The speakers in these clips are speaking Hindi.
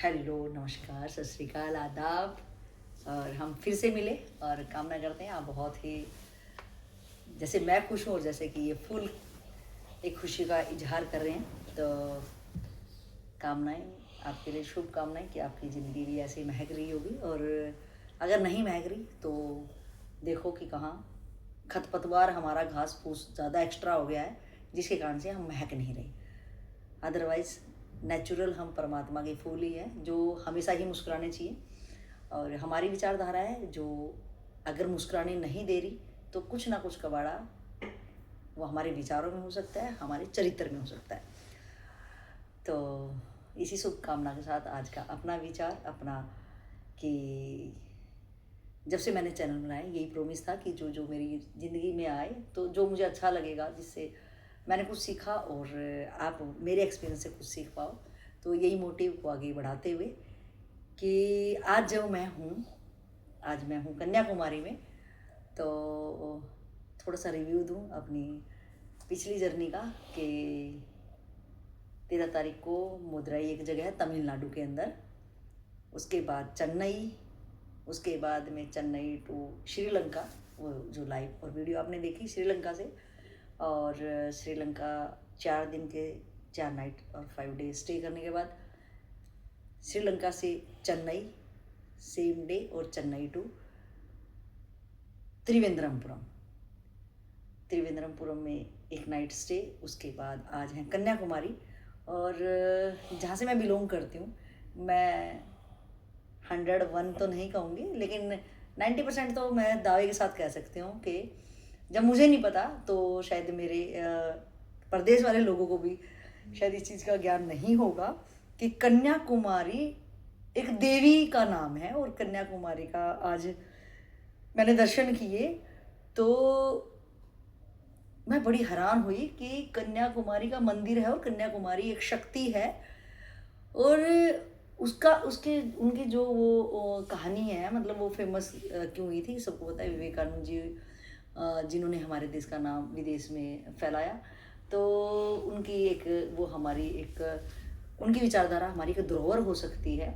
हेलो, नमस्कार, सत श्री अकाल, आदाब। और हम फिर से मिले और कामना करते हैं आप बहुत ही जैसे मैं खुश हूँ और जैसे कि ये फुल एक खुशी का इजहार कर रहे हैं। तो कामनाएं आपके लिए, शुभकामनाएं कि आपकी ज़िंदगी भी ऐसे ही महक रही होगी। और अगर नहीं महक रही तो देखो कि कहाँ खरपतवार हमारा घास फूस ज़्यादा एक्स्ट्रा हो गया है, जिसके कारण से हम महक नहीं रहे। अदरवाइज़ नेचुरल हम परमात्मा के फूल ही हैं जो हमेशा ही मुस्कुराने चाहिए। और हमारी विचारधारा है जो अगर मुस्कुराने नहीं दे रही तो कुछ ना कुछ कबाड़ा वो हमारे विचारों में हो सकता है, हमारे चरित्र में हो सकता है। तो इसी शुभकामना के साथ आज का अपना विचार अपना कि जब से मैंने चैनल बनाया यही प्रॉमिस था कि जो जो मेरी ज़िंदगी में आए तो जो मुझे अच्छा लगेगा, जिससे मैंने कुछ सीखा और आप मेरे एक्सपीरियंस से कुछ सीख पाओ, तो यही मोटिव को आगे बढ़ाते हुए कि आज मैं हूँ कन्याकुमारी में। तो थोड़ा सा रिव्यू दूँ अपनी पिछली जर्नी का कि 13 तारीख को मदुरई एक जगह है तमिलनाडु के अंदर, उसके बाद चेन्नई, उसके बाद में चेन्नई टू श्रीलंका, वो जो लाइव और वीडियो आपने देखी श्रीलंका से। और श्रीलंका 4 दिन के 4 नाइट और 5 डे स्टे करने के बाद श्रीलंका से चेन्नई सेम डे और चेन्नई टू त्रिवेंद्रमपुरम में एक नाइट स्टे। उसके बाद आज हैं कन्याकुमारी। और जहाँ से मैं बिलोंग करती हूँ, मैं 101 तो नहीं कहूँगी लेकिन 90% तो मैं दावे के साथ कह सकती हूँ कि जब मुझे नहीं पता तो शायद मेरे प्रदेश वाले लोगों को भी शायद इस चीज़ का ज्ञान नहीं होगा कि कन्याकुमारी एक देवी का नाम है। और कन्याकुमारी का आज मैंने दर्शन किए तो मैं बड़ी हैरान हुई कि कन्याकुमारी का मंदिर है और कन्याकुमारी एक शक्ति है। और उसके उनकी जो वो कहानी है, मतलब वो फेमस क्यों हुई थी सबको पता है, विवेकानंद जी जिन्होंने हमारे देश का नाम विदेश में फैलाया। तो उनकी एक वो हमारी एक उनकी विचारधारा हमारी एक धरोहर हो सकती है,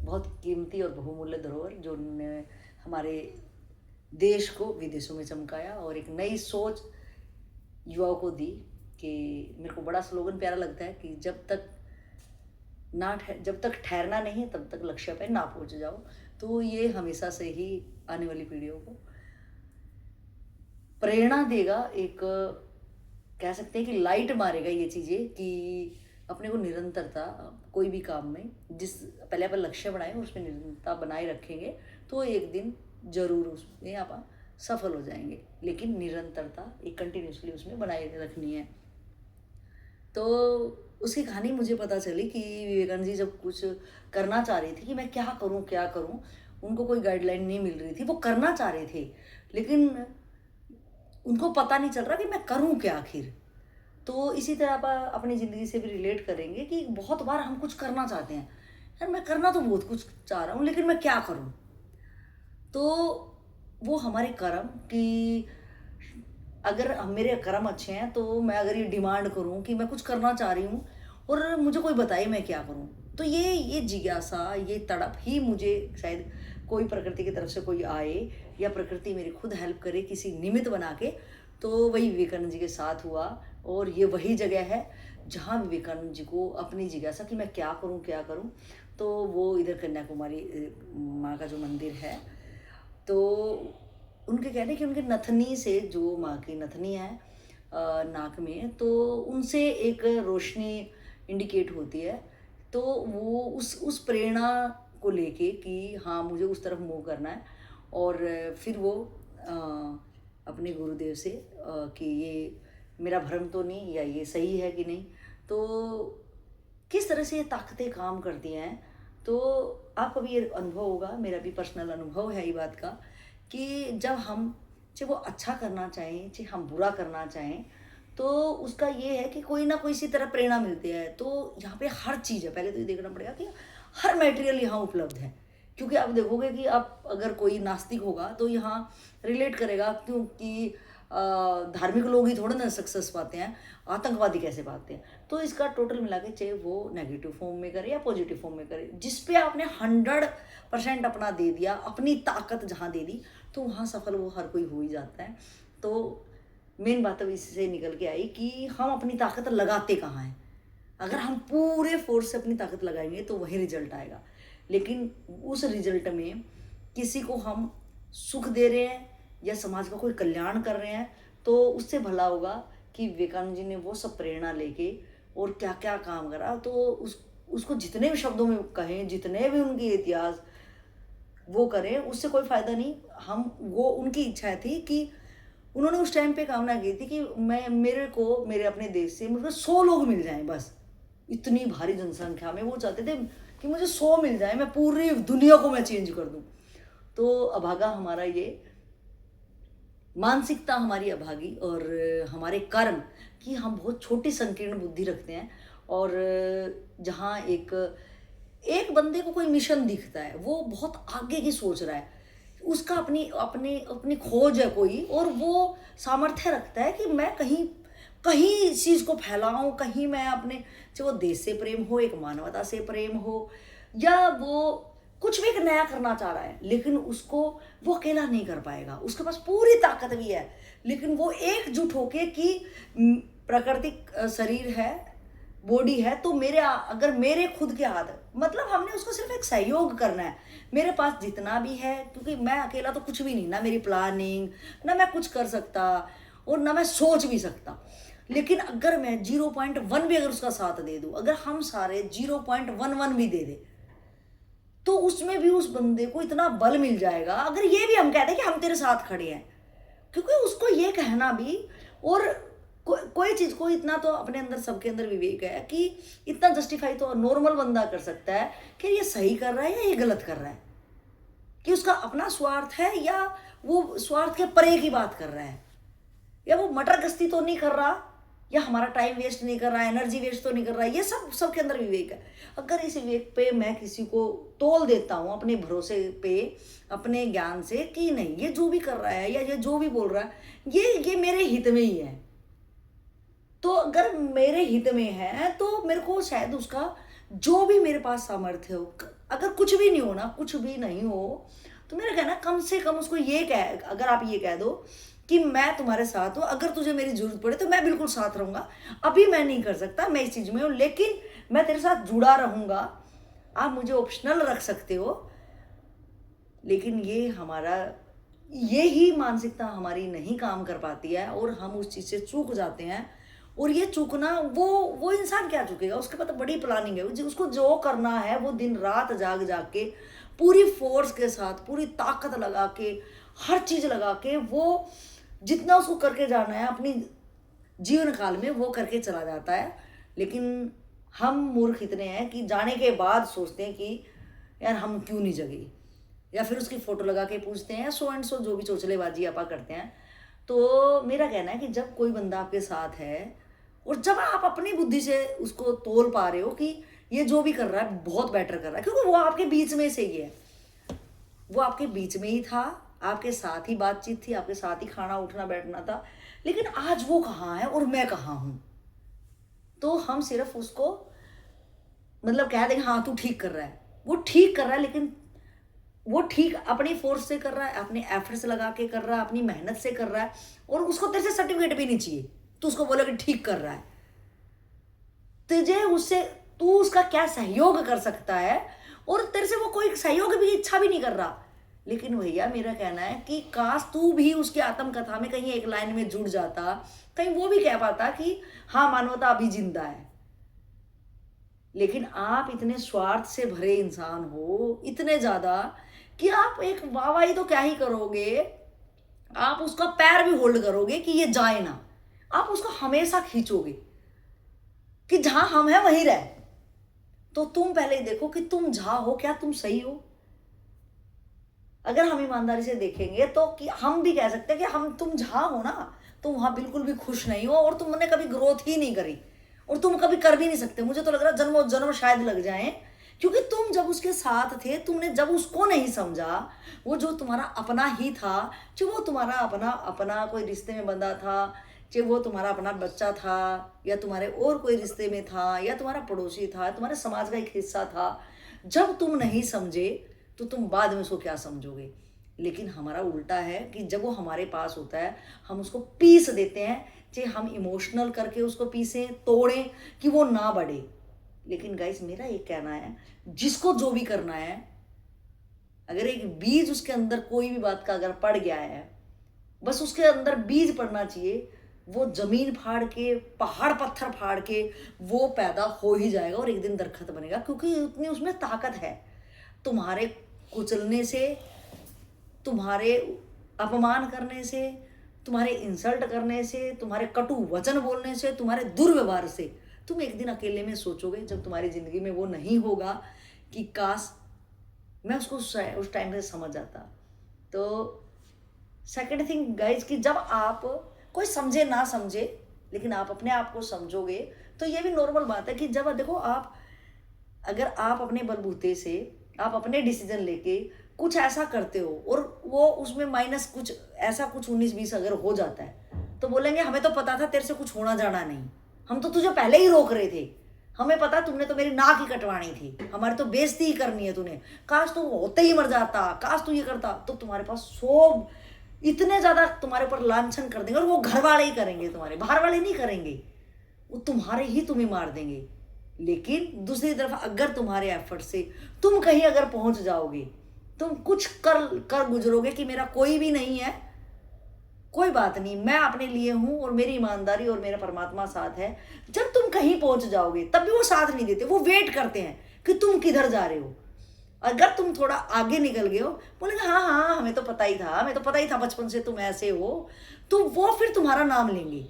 बहुत कीमती और बहुमूल्य धरोहर, जो उन्होंने हमारे देश को विदेशों में चमकाया और एक नई सोच युवाओं को दी। कि मेरे को बड़ा स्लोगन प्यारा लगता है कि जब तक ठहरना नहीं तब तक लक्ष्य पे ना पहुंच जाओ। तो ये हमेशा से ही आने वाली पीढ़ियों को प्रेरणा देगा, एक कह सकते हैं कि लाइट मारेगा ये चीज़ें कि अपने को निरंतरता कोई भी काम में जिस पहले अपन लक्ष्य बनाए उसमें निरंतरता बनाए रखेंगे तो एक दिन जरूर उसमें आप सफल हो जाएंगे। लेकिन निरंतरता एक कंटिन्यूसली उसमें बनाए रखनी है। तो उसकी कहानी मुझे पता चली कि विवेकानंद जी जब कुछ करना चाह रही थी कि मैं क्या करूं, उनको कोई गाइडलाइन नहीं मिल रही थी। वो करना चाह रहे थे लेकिन उनको पता नहीं चल रहा कि मैं करूं क्या आखिर। तो इसी तरह आप अपनी ज़िंदगी से भी रिलेट करेंगे कि बहुत बार हम कुछ करना चाहते हैं, यार मैं करना तो बहुत कुछ चाह रहा हूँ लेकिन मैं क्या करूँ। तो वो हमारे कर्म कि अगर मेरे कर्म अच्छे हैं तो मैं अगर ये डिमांड करूं कि मैं कुछ करना चाह रही हूँ और मुझे कोई बताए मैं क्या करूं, तो ये जिज्ञासा, ये तड़प ही मुझे शायद कोई प्रकृति की तरफ से कोई आए या प्रकृति मेरी खुद हेल्प करे किसी निमित्त बना के, तो वही विवेकानंद जी के साथ हुआ। और ये वही जगह है जहाँ विवेकानंद जी को अपनी जिज्ञासा कि मैं क्या करूँ, तो वो इधर कन्याकुमारी माँ का जो मंदिर है, तो उनके कहने कि उनके नथनी से, जो माँ की नथनी है नाक में, तो उनसे एक रोशनी इंडिकेट होती है। तो वो उस प्रेरणा को लेके कि हाँ मुझे उस तरफ मूव करना है। और फिर वो अपने गुरुदेव से कि ये मेरा भ्रम तो नहीं, या ये सही है कि नहीं, तो किस तरह से ये ताकतें काम करती हैं। तो आपका भी ये अनुभव होगा, मेरा भी पर्सनल अनुभव है ये बात का कि जब हम चाहे वो अच्छा करना चाहें चाहे हम बुरा करना चाहें, तो उसका ये है कि कोई ना कोई इसी तरह प्रेरणा मिलती है। तो यहाँ पे हर चीज़ है, पहले तो ये देखना पड़ेगा कि हर मटेरियल यहाँ उपलब्ध है। क्योंकि आप देखोगे कि आप अगर कोई नास्तिक होगा तो यहाँ रिलेट करेगा, क्योंकि धार्मिक लोग ही थोड़े ना सक्सेस पाते हैं, आतंकवादी कैसे पाते हैं। तो इसका टोटल मिला के चाहे वो नेगेटिव फॉर्म में करे या पॉजिटिव फॉर्म में करे, जिस पे आपने 100% अपना दे दिया, अपनी ताकत जहाँ दे दी, तो वहाँ सफल वो हर कोई हो ही जाता है। तो मेन बात अब इससे निकल के आई कि हम अपनी ताकत लगाते कहाँ हैं। अगर हम पूरे फोर्स से अपनी ताकत लगाएंगे तो वही रिजल्ट आएगा, लेकिन उस रिजल्ट में किसी को हम सुख दे रहे हैं या समाज का कोई कल्याण कर रहे हैं, तो उससे भला होगा कि विवेकानंद जी ने वो सब प्रेरणा लेके और क्या क्या काम करा, तो उसको जितने भी शब्दों में कहें, जितने भी उनके इतिहास वो करें, उससे कोई फ़ायदा नहीं। हम वो उनकी इच्छा थी कि उन्होंने उस टाइम पे कामना की थी कि मेरे अपने देश से मुझे 100 लोग मिल जाएं, बस इतनी भारी जनसंख्या में वो चाहते थे कि मुझे 100 मिल जाए, मैं पूरी दुनिया को मैं चेंज कर दूं। तो अभागा हमारा ये मानसिकता हमारी अभागी और हमारे कर्म कि हम बहुत छोटी संकीर्ण बुद्धि रखते हैं, और जहाँ एक बंदे को कोई मिशन दिखता है, वो बहुत आगे की सोच रहा है, उसका अपनी अपनी अपनी खोज है कोई, और वो सामर्थ्य रखता है कि मैं कहीं इस चीज़ को फैलाऊं, कहीं मैं अपने, चाहे वो देश से प्रेम हो, एक मानवता से प्रेम हो, या वो कुछ भी एक नया करना चाह रहा है, लेकिन उसको वो अकेला नहीं कर पाएगा। उसके पास पूरी ताकत भी है, लेकिन वो एकजुट होके कि प्राकृतिक शरीर है, बॉडी है, तो अगर मेरे खुद के हाथ, मतलब हमने उसको सिर्फ एक सहयोग करना है। मेरे पास जितना भी है, क्योंकि मैं अकेला तो कुछ भी नहीं, ना मेरी प्लानिंग, ना मैं कुछ कर सकता और ना मैं सोच भी सकता, लेकिन अगर मैं 0.1 भी अगर उसका साथ दे दूं, अगर हम सारे 0.11 भी दे दे, तो उसमें भी उस बंदे को इतना बल मिल जाएगा। अगर ये भी हम कहते हैं कि हम तेरे साथ खड़े हैं, क्योंकि उसको ये कहना भी, और कोई चीज को इतना तो अपने अंदर, सबके अंदर विवेक है कि इतना जस्टिफाई तो नॉर्मल बंदा कर सकता है कि ये सही कर रहा है या ये गलत कर रहा है, कि उसका अपना स्वार्थ है या वो स्वार्थ के परे की बात कर रहा है, या वो मटर गश्ती तो नहीं कर रहा, या हमारा टाइम वेस्ट नहीं कर रहा है, एनर्जी वेस्ट तो नहीं कर रहा है। ये सबके अंदर विवेक है। अगर इस विवेक पे मैं किसी को तोल देता हूँ अपने भरोसे पे, अपने ज्ञान से, कि नहीं ये जो भी कर रहा है या ये जो भी बोल रहा है, ये मेरे हित में ही है, तो अगर मेरे हित में है तो मेरे को शायद उसका जो भी मेरे पास सामर्थ्य हो, अगर कुछ भी नहीं हो ना, कुछ भी नहीं हो, तो मेरा कहना कम से कम उसको ये अगर आप ये कह दो कि मैं तुम्हारे साथ हूँ, अगर तुझे मेरी जरूरत पड़े तो मैं बिल्कुल साथ रहूंगा, अभी मैं नहीं कर सकता, मैं इस चीज में हूँ, लेकिन मैं तेरे साथ जुड़ा रहूंगा, आप मुझे ऑप्शनल रख सकते हो। लेकिन ये ही मानसिकता हमारी नहीं काम कर पाती है, और हम उस चीज से चूक जाते हैं। और ये चूकना, वो इंसान क्या चूकेगा, उसके पास तो बड़ी प्लानिंग है, उसको जो करना है वो दिन रात जाग के पूरी फोर्स के साथ, पूरी ताकत लगा के, हर चीज लगा के, वो जितना उसको करके जाना है अपनी जीवन काल में वो करके चला जाता है। लेकिन हम मूर्ख इतने हैं कि जाने के बाद सोचते हैं कि यार हम क्यों नहीं जगे, या फिर उसकी फोटो लगा के पूछते हैं, सो एंड सो जो भी चौचलेबाजी आपा करते हैं। तो मेरा कहना है कि जब कोई बंदा आपके साथ है, और जब आप अपनी बुद्धि से उसको तोल पा रहे हो कि ये जो भी कर रहा है बहुत बेटर कर रहा है, क्योंकि वो आपके बीच में से ही है, वो आपके बीच में ही था, आपके साथ ही बातचीत थी, आपके साथ ही खाना उठना बैठना था, लेकिन आज वो कहाँ है और मैं कहाँ हूं। तो हम सिर्फ उसको मतलब कह देंगे हाँ तू ठीक कर रहा है, वो ठीक कर रहा है, लेकिन वो ठीक अपनी फोर्स से कर रहा है, अपने एफर्ट्स लगा के कर रहा है, अपनी मेहनत से कर रहा है, और उसको तेरे से सर्टिफिकेट भी नहीं चाहिए, तू उसको बोले कि ठीक कर रहा है। तू उसका क्या सहयोग कर सकता है, और तेरे से वो कोई सहयोग भी इच्छा भी नहीं कर रहा। लेकिन भैया मेरा कहना है कि काश तू भी उसकी आत्मकथा में कहीं एक लाइन में जुड़ जाता, कहीं वो भी कह पाता कि हाँ मानवता अभी जिंदा है। लेकिन आप इतने स्वार्थ से भरे इंसान हो, इतने ज्यादा, कि आप एक वाहवाही तो क्या ही करोगे, आप उसका पैर भी होल्ड करोगे कि ये जाए ना, आप उसको हमेशा खींचोगे कि जहां हम हैं वहीं रहे। तो तुम पहले देखो कि तुम जहां हो क्या तुम सही हो। अगर हम ईमानदारी से देखेंगे तो कि हम भी कह सकते हैं कि तुम जहां हो ना, तुम वहां बिल्कुल भी खुश नहीं हो, और तुमने कभी ग्रोथ ही नहीं करी, और तुम कभी कर भी नहीं सकते। मुझे तो लग रहा है जन्मों जन्म शायद लग जाए क्योंकि तुम जब उसके साथ थे, तुमने जब उसको नहीं समझा, वो जो तुम्हारा अपना ही था, जो वो तुम्हारा अपना अपना कोई रिश्ते में बंधा था, चाहे वो तुम्हारा अपना बच्चा था, या तुम्हारे और कोई रिश्ते में था, या तुम्हारा पड़ोसी था, तुम्हारे समाज का एक हिस्सा था, जब तुम नहीं समझे तो तुम बाद में उसको क्या समझोगे। लेकिन हमारा उल्टा है कि जब वो हमारे पास होता है, हम उसको पीस देते हैं, चाहे हम इमोशनल करके उसको पीसें, तोड़ें, कि वो ना बढ़े। लेकिन गाइस, मेरा ये कहना है, जिसको जो भी करना है, अगर एक बीज उसके अंदर कोई भी बात का अगर पड़ गया है, बस उसके अंदर बीज पड़ना चाहिए, वो जमीन फाड़ के, पहाड़ पत्थर फाड़ के वो पैदा हो ही जाएगा और एक दिन दरखत बनेगा, क्योंकि उतनी उसमें ताकत है। तुम्हारे कुचलने से, तुम्हारे अपमान करने से, तुम्हारे इंसल्ट करने से, तुम्हारे कटु वचन बोलने से, तुम्हारे दुर्व्यवहार से, तुम एक दिन अकेले में सोचोगे, जब तुम्हारी जिंदगी में वो नहीं होगा, कि काश मैं उसको उस टाइम पे समझ जाता। तो सेकंड थिंग गाइज, कि जब आप, कोई समझे ना समझे, लेकिन आप अपने आप को समझोगे, तो ये भी नॉर्मल बात है कि जब देखो आप, अगर आप अपने बलबूते से, आप अपने डिसीजन लेके कुछ ऐसा करते हो और वो उसमें माइनस कुछ ऐसा कुछ 19-20 अगर हो जाता है, तो बोलेंगे हमें तो पता था तेरे से कुछ होना जाना नहीं, हम तो तुझे पहले ही रोक रहे थे, हमें पता, तुमने तो मेरी नाक ही कटवानी थी, हमारी तो बेइज्जती ही करनी है तूने, काश तू होते ही मर जाता, काश तू ये करता। तो तुम्हारे पास सो इतने ज्यादा तुम्हारे ऊपर लांछन कर देंगे, और वो घर वाले ही करेंगे, तुम्हारे बाहर वाले नहीं करेंगे, वो तुम्हारे ही तुम्हें मार देंगे। लेकिन दूसरी तरफ अगर तुम्हारे एफर्ट से तुम कहीं अगर पहुंच जाओगे, तुम कुछ कर कर गुजरोगे कि मेरा कोई भी नहीं है, कोई बात नहीं, मैं अपने लिए हूं और मेरी ईमानदारी और मेरा परमात्मा साथ है, जब तुम कहीं पहुंच जाओगे तब भी वो साथ नहीं देते, वो वेट करते हैं कि तुम किधर जा रहे हो। अगर तुम थोड़ा आगे निकल गए हो, बोलेंगे हाँ हाँ हमें तो पता ही था, हमें तो पता ही था बचपन से तुम ऐसे हो, तो वो फिर तुम्हारा नाम लेंगे,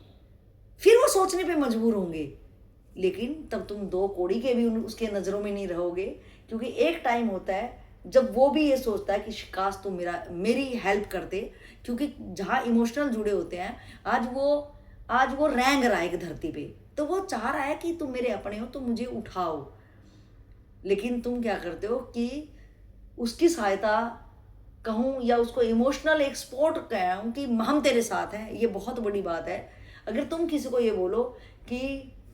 फिर वो सोचने पे मजबूर होंगे। लेकिन तब तुम दो कोड़ी के भी उसके नज़रों में नहीं रहोगे, क्योंकि एक टाइम होता है जब वो भी ये सोचता है कि काश तुम मेरी हेल्प करते, क्योंकि जहाँ इमोशनल जुड़े होते हैं, आज वो रैंग रहा है एक धरती पे, तो वो चाह रहा है कि तुम मेरे अपने हो, तुम मुझे उठाओ। लेकिन तुम क्या करते हो कि उसकी सहायता कहूँ या उसको इमोशनल एक सपोर्ट कहूँ कि हम तेरे साथ हैं, ये बहुत बड़ी बात है। अगर तुम किसी को ये बोलो कि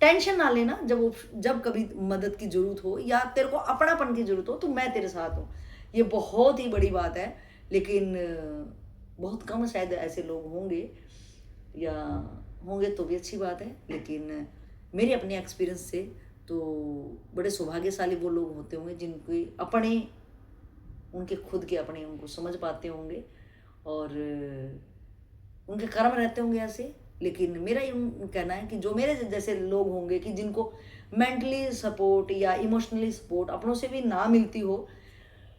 टेंशन ना लेना, जब कभी मदद की जरूरत हो या तेरे को अपनापन की जरूरत हो, तो मैं तेरे साथ हूँ, ये बहुत ही बड़ी बात है। लेकिन बहुत कम शायद ऐसे लोग होंगे, या होंगे तो भी अच्छी बात है, लेकिन मेरे अपने एक्सपीरियंस से तो बड़े सौभाग्यशाली वो लोग होते होंगे जिनके अपने, उनके खुद के अपने उनको समझ पाते होंगे और उनके कर्म रहते होंगे ऐसे। लेकिन मेरा ये कहना है कि जो मेरे जैसे लोग होंगे कि जिनको मेंटली सपोर्ट या इमोशनली सपोर्ट अपनों से भी ना मिलती हो,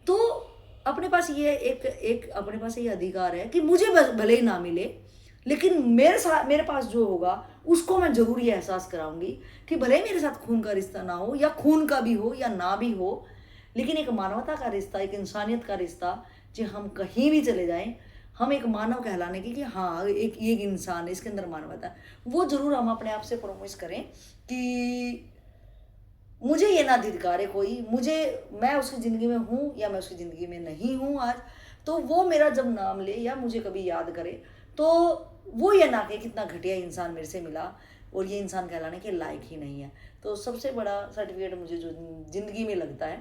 तो अपने पास ये एक अपने पास ये अधिकार है कि मुझे भले ही ना मिले, लेकिन मेरे पास जो होगा उसको मैं जरूर ये एहसास कराऊंगी कि भले ही मेरे साथ खून का रिश्ता ना हो, या खून का भी हो या ना भी हो, लेकिन एक मानवता का रिश्ता, एक इंसानियत का रिश्ता, जो हम कहीं भी चले जाएं, हम एक मानव कहलाने की कि हाँ एक इंसान है, इसके अंदर मानवता है, वो जरूर हम अपने आप से प्रॉमिस करें कि मुझे ये ना धिक्कारे कोई, मैं उसकी ज़िंदगी में हूँ या मैं उसकी ज़िंदगी में नहीं हूँ आज, तो वो मेरा जब नाम ले या मुझे कभी याद करे, तो वो ये ना कहे कितना घटिया इंसान मेरे से मिला और ये इंसान कहलाने के लायक ही नहीं है। तो सबसे बड़ा सर्टिफिकेट मुझे जो ज़िंदगी में लगता है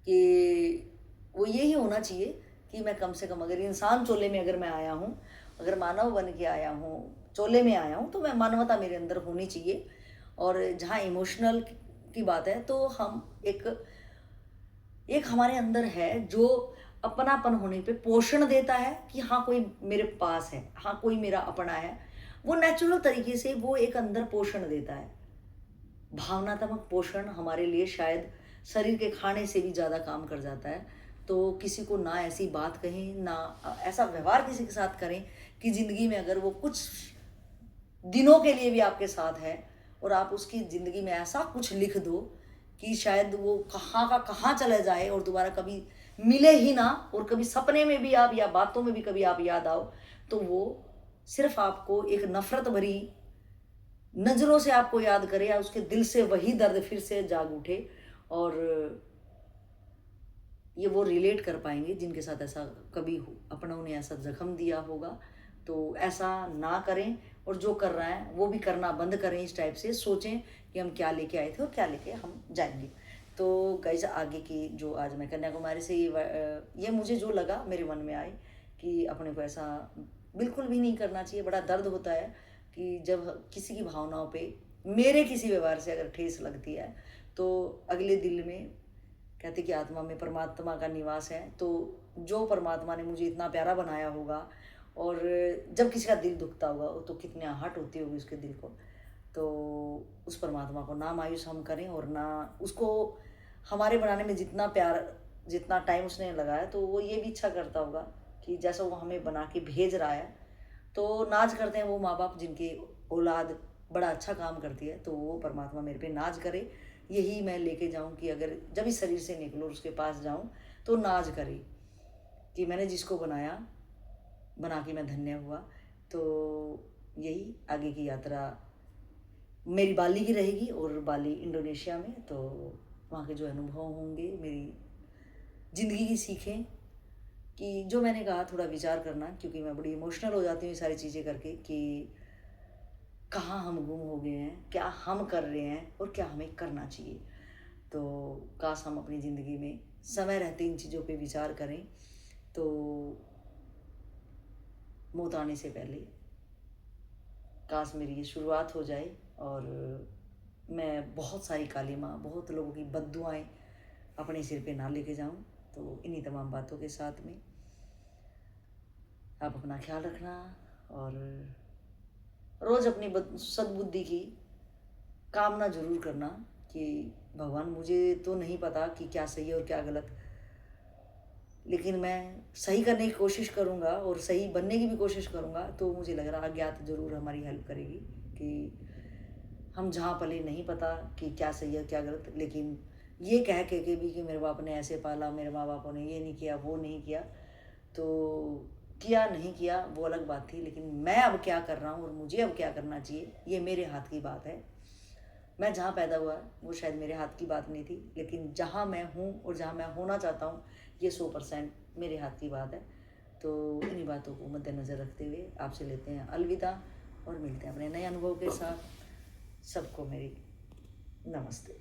कि वो यही होना चाहिए कि मैं कम से कम, अगर इंसान चोले में अगर मैं आया हूँ, अगर मानव बन के आया हूँ, चोले में आया हूँ, तो मैं मानवता मेरे अंदर होनी चाहिए। और जहाँ इमोशनल की बात है, तो हम एक हमारे अंदर है जो अपनापन होने पे पोषण देता है कि हाँ कोई मेरे पास है, हाँ कोई मेरा अपना है, वो नेचुरल तरीके से वो एक अंदर पोषण देता है। भावनात्मक पोषण हमारे लिए शायद शरीर के खाने से भी ज़्यादा काम कर जाता है। तो किसी को ना ऐसी बात कहें, ना ऐसा व्यवहार किसी के साथ करें कि ज़िंदगी में अगर वो कुछ दिनों के लिए भी आपके साथ है और आप उसकी ज़िंदगी में ऐसा कुछ लिख दो कि शायद वो कहाँ का कहाँ चला जाए और दोबारा कभी मिले ही ना, और कभी सपने में भी आप या बातों में भी कभी आप याद आओ, तो वो सिर्फ आपको एक नफरत भरी नज़रों से आपको याद करे, या उसके दिल से वही दर्द फिर से जाग उठे और ये वो रिलेट कर पाएंगे जिनके साथ ऐसा कभी अपनों ने ऐसा जख्म दिया होगा। तो ऐसा ना करें, और जो कर रहा है वो भी करना बंद करें। इस टाइप से सोचें कि हम क्या लेके आए थे और क्या लेके हम जाएंगे। तो गाइज, आगे की जो आज मैं कन्याकुमारी से ये मुझे जो लगा मेरे मन में आए कि अपने को ऐसा बिल्कुल भी नहीं करना चाहिए। बड़ा दर्द होता है कि जब किसी की भावनाओं पे, मेरे किसी व्यवहार से अगर ठेस लगती है, तो अगले दिल में, कहते कि आत्मा में परमात्मा का निवास है। तो जो परमात्मा ने मुझे इतना प्यारा बनाया होगा, और जब किसी का दिल दुखता होगा तो कितनी आहट होती होगी उसके दिल को। तो उस परमात्मा को ना मायूस हम करें, और ना उसको हमारे बनाने में जितना प्यार, जितना टाइम उसने लगाया, तो वो ये भी इच्छा करता होगा कि जैसा वो हमें बना के भेज रहा है। तो नाज करते हैं वो माँ बाप जिनकी औलाद बड़ा अच्छा काम करती है, तो वो परमात्मा मेरे पे नाज करे। यही मैं लेके जाऊं कि अगर जब इस शरीर से निकलो उसके पास जाऊं, तो नाज करे कि मैंने जिसको बनाया, बना के मैं धन्य हुआ। तो यही आगे की यात्रा मेरी बाली की रहेगी, और बाली इंडोनेशिया में। तो वहाँ के जो अनुभव होंगे, मेरी ज़िंदगी की सीखें, कि जो मैंने कहा थोड़ा विचार करना, क्योंकि मैं बड़ी इमोशनल हो जाती हूँ ये सारी चीज़ें करके, कि कहाँ हम गुम हो गए हैं, क्या हम कर रहे हैं और क्या हमें करना चाहिए। तो काश हम अपनी ज़िंदगी में समय रहते इन चीज़ों पे विचार करें, तो मौत आने से पहले काश मेरी ये शुरुआत हो जाए, और मैं बहुत सारी कालिमा, बहुत लोगों की बद्दुआएं अपने सिर पे ना लेके जाऊं। तो इन्हीं तमाम बातों के साथ में आप अपना ख्याल रखना, और रोज़ अपनी सद्बुद्धि की कामना जरूर करना कि भगवान, मुझे तो नहीं पता कि क्या सही है और क्या गलत, लेकिन मैं सही करने की कोशिश करूँगा और सही बनने की भी कोशिश करूँगा। तो मुझे लग रहा अज्ञात ज़रूर हमारी हेल्प करेगी, कि हम जहाँ पले नहीं पता कि क्या सही है क्या गलत, लेकिन ये कह के भी कि मेरे बाप ने ऐसे पाला, मेरे माँ बापों ने ये नहीं किया, वो नहीं किया, तो किया नहीं किया वो अलग बात थी, लेकिन मैं अब क्या कर रहा हूँ और मुझे अब क्या करना चाहिए, ये मेरे हाथ की बात है। मैं जहाँ पैदा हुआ वो शायद मेरे हाथ की बात नहीं थी, लेकिन जहाँ मैं हूँ और जहाँ मैं होना चाहता हूँ, ये 100% मेरे हाथ की बात है। तो इन्हीं बातों को मद्देनज़र रखते हुए आपसे लेते हैं अलविदा, और मिलते हैं अपने नए अनुभव के साथ। सबको मेरी नमस्ते।